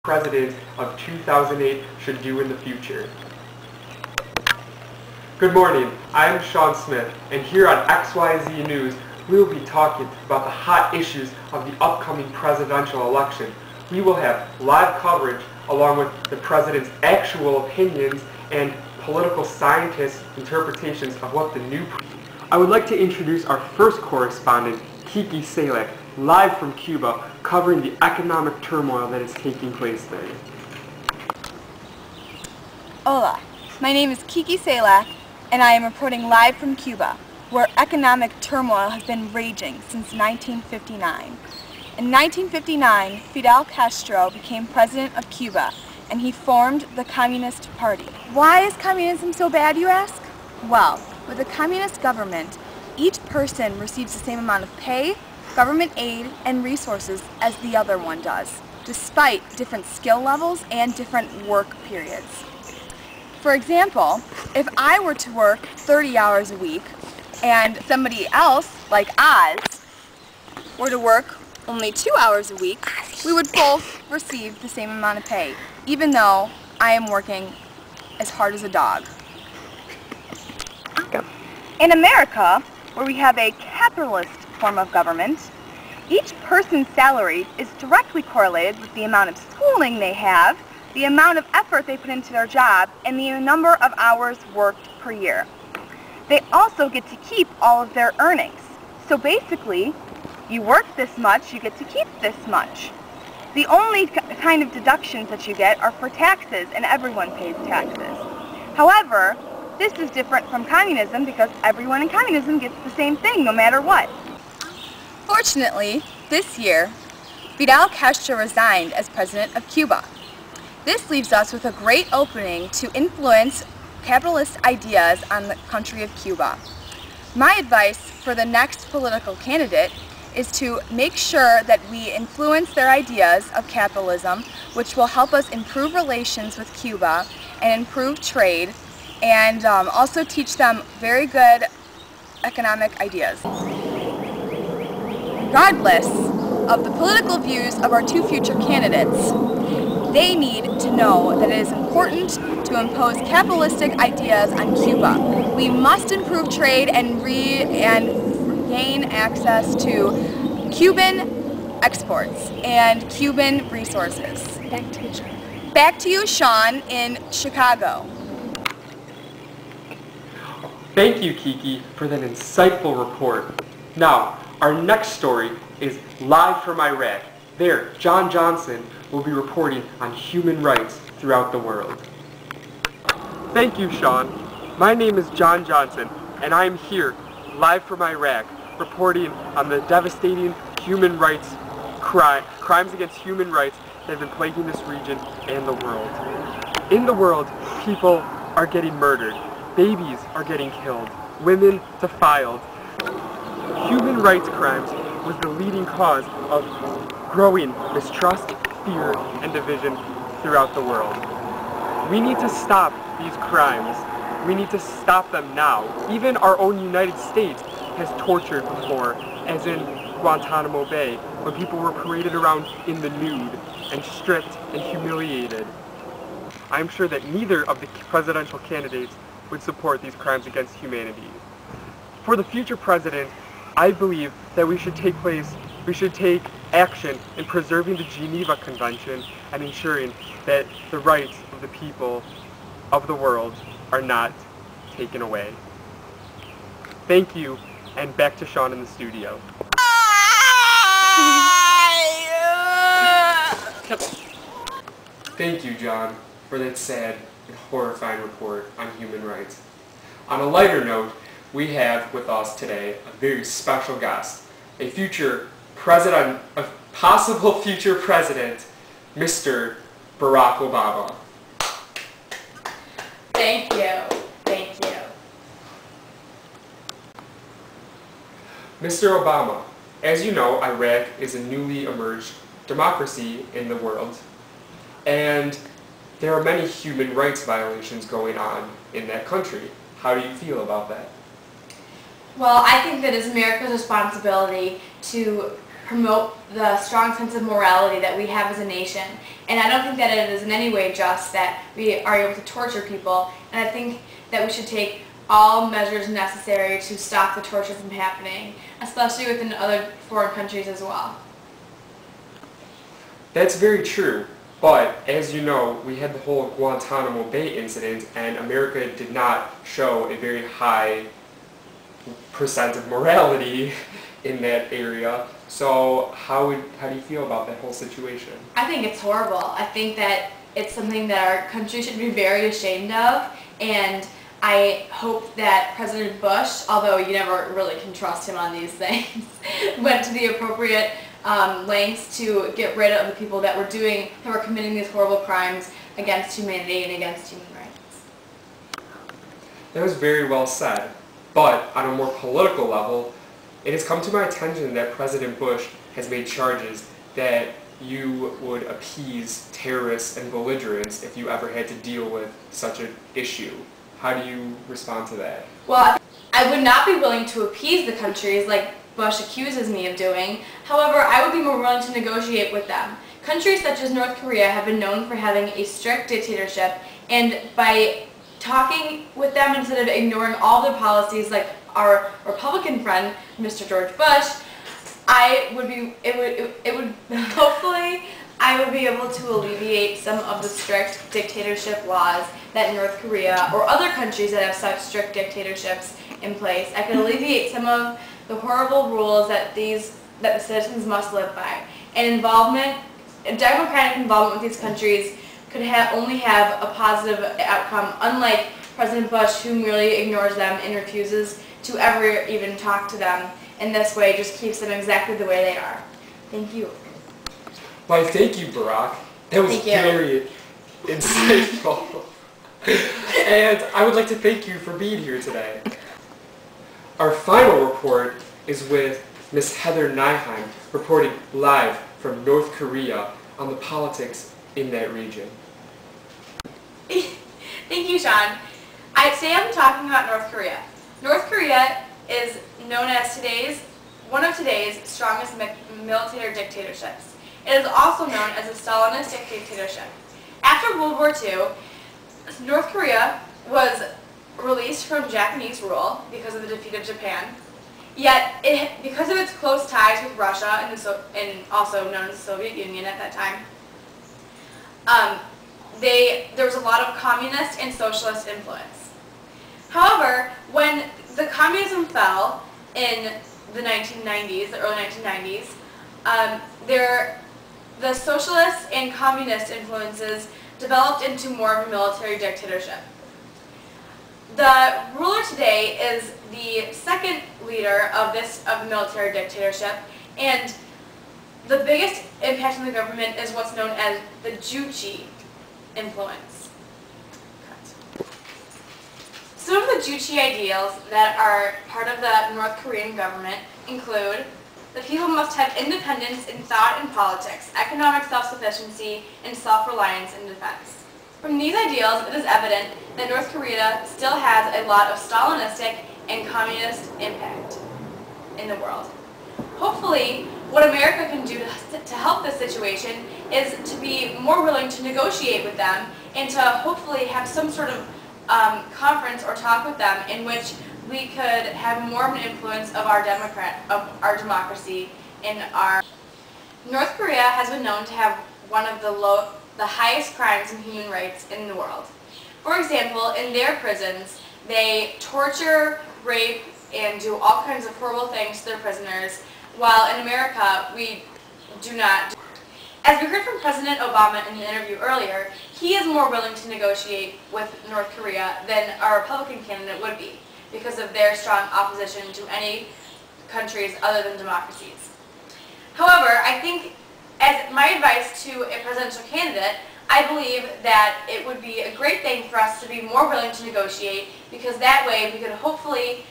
President of 2008 should do in the future. Good morning, I'm Sean Smith, and here on XYZ News, we will be talking about the hot issues of the upcoming presidential election. We will have live coverage along with the president's actual opinions and political scientists' interpretations of what the new... I would like to introduce our first correspondent, Kiki Salak, live from Cuba, covering the economic turmoil that is taking place there. Hola, my name is Kiki Salak, and I am reporting live from Cuba, where economic turmoil has been raging since 1959. In 1959, Fidel Castro became president of Cuba, and he formed the Communist Party. Why is communism so bad, you ask? Well, with a communist government, each person receives the same amount of pay, government aid, and resources as the other one does, despite different skill levels and different work periods. For example, if I were to work 30 hours a week and somebody else, like Oz, were to work only 2 hours a week, we would both receive the same amount of pay, even though I am working as hard as a dog. In America, where we have a capitalist form of government, each person's salary is directly correlated with the amount of schooling they have, the amount of effort they put into their job, and the number of hours worked per year. They also get to keep all of their earnings. So basically, you work this much, you get to keep this much. The only kind of deductions that you get are for taxes, and everyone pays taxes. However, this is different from communism because everyone in communism gets the same thing no matter what. Fortunately, this year, Fidel Castro resigned as president of Cuba. This leaves us with a great opening to influence capitalist ideas on the country of Cuba. My advice for the next political candidate is to make sure that we influence their ideas of capitalism, which will help us improve relations with Cuba and improve trade, and also teach them very good economic ideas. Regardless of the political views of our two future candidates, they need to know that it is important to impose capitalistic ideas on Cuba. We must improve trade and gain access to Cuban exports and Cuban resources. Back to you, Sean, in Chicago. Thank you, Kiki, for that insightful report. Now, our next story is live from Iraq. There, John Johnson will be reporting on human rights throughout the world. Thank you, Sean. My name is John Johnson, and I am here, live from Iraq, reporting on the devastating human rights crimes against human rights that have been plaguing this region and the world. In the world, people are getting murdered. Babies are getting killed, women defiled. Human rights crimes was the leading cause of growing mistrust, fear, and division throughout the world. We need to stop these crimes. We need to stop them now. Even our own United States has tortured before, as in Guantanamo Bay, when people were paraded around in the nude and stripped and humiliated. I'm sure that neither of the presidential candidates would support these crimes against humanity. For the future president, I believe that we should take action in preserving the Geneva Convention and ensuring that the rights of the people of the world are not taken away. Thank you, and back to Sean in the studio. Thank you, John, for that sad and horrifying report on human rights. On a lighter note, we have with us today a very special guest, a possible future president, Mr. Barack Obama. Thank you. Thank you. Mr. Obama, as you know, Iraq is a newly emerged democracy in the world, and there are many human rights violations going on in that country. How do you feel about that? Well, I think that it's America's responsibility to promote the strong sense of morality that we have as a nation. And I don't think that it is in any way just that we are able to torture people. And I think that we should take all measures necessary to stop the torture from happening, especially within other foreign countries as well. That's very true. But, as you know, we had the whole Guantanamo Bay incident, and America did not show a very high percent of morality in that area. So how do you feel about that whole situation? I think it's horrible. I think that it's something that our country should be very ashamed of, and I hope that President Bush, although you never really can trust him on these things, went to the appropriate lengths to get rid of the people that were committing these horrible crimes against humanity and against human rights. That was very well said. But on a more political level, it has come to my attention that President Bush has made charges that you would appease terrorists and belligerents if you ever had to deal with such an issue. How do you respond to that? Well, I would not be willing to appease the countries like Bush accuses me of doing. However, I would be more willing to negotiate with them. Countries such as North Korea have been known for having a strict dictatorship, and by talking with them instead of ignoring all their policies like our Republican friend, Mr. George Bush, hopefully I would be able to alleviate some of the strict dictatorship laws that North Korea or other countries that have such strict dictatorships in place. I could alleviate some of the horrible rules that the citizens must live by. And democratic involvement with these countries could only have a positive outcome, unlike President Bush, who merely ignores them and refuses to ever even talk to them. In this way, just keeps them exactly the way they are. Thank you. Why, thank you, Barack. That was very insightful. And I would like to thank you for being here today. Our final report is with Ms. Heather Nyheim, reporting live from North Korea on the politics in that region. Thank you, Sean. Today I'm talking about North Korea. North Korea is known as one of today's strongest military dictatorships. It is also known as a Stalinistic dictatorship. After World War II, North Korea was released from Japanese rule because of the defeat of Japan. Yet, because of its close ties with Russia and also known as the Soviet Union at that time, there was a lot of communist and socialist influence. However, when the communism fell in the 1990s, the early 1990s, the socialist and communist influences developed into more of a military dictatorship. The ruler today is the second leader of the military dictatorship, and the biggest impact on the government is what's known as the Juche influence. Some of the Juche ideals that are part of the North Korean government include: the people must have independence in thought and politics, economic self-sufficiency, and self-reliance in defense. From these ideals, it is evident that North Korea still has a lot of Stalinistic and communist impact in the world. Hopefully, what America can do to help this situation is to be more willing to negotiate with them and to hopefully have some sort of conference or talk with them in which we could have more of an influence of our democracy in our... North Korea has been known to have one of the highest crimes in human rights in the world. For example, in their prisons, they torture, rape, and do all kinds of horrible things to their prisoners, while in America, we do not. As we heard from President Obama in the interview earlier, he is more willing to negotiate with North Korea than our Republican candidate would be, because of their strong opposition to any countries other than democracies. However, I think, as my advice to a presidential candidate, I believe that it would be a great thing for us to be more willing to negotiate, because that way we could hopefully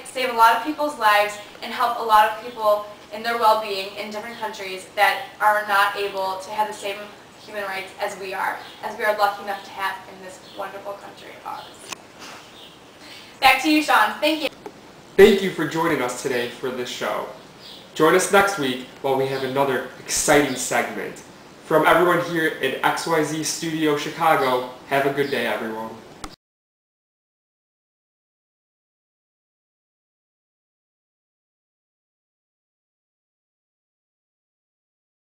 save a lot of people's lives and help a lot of people in their well-being in different countries that are not able to have the same human rights as we are lucky enough to have in this wonderful country of ours. Back to you, Sean. Thank you. Thank you for joining us today for this show. Join us next week while we have another exciting segment. From everyone here at XYZ Studio Chicago, have a good day, everyone.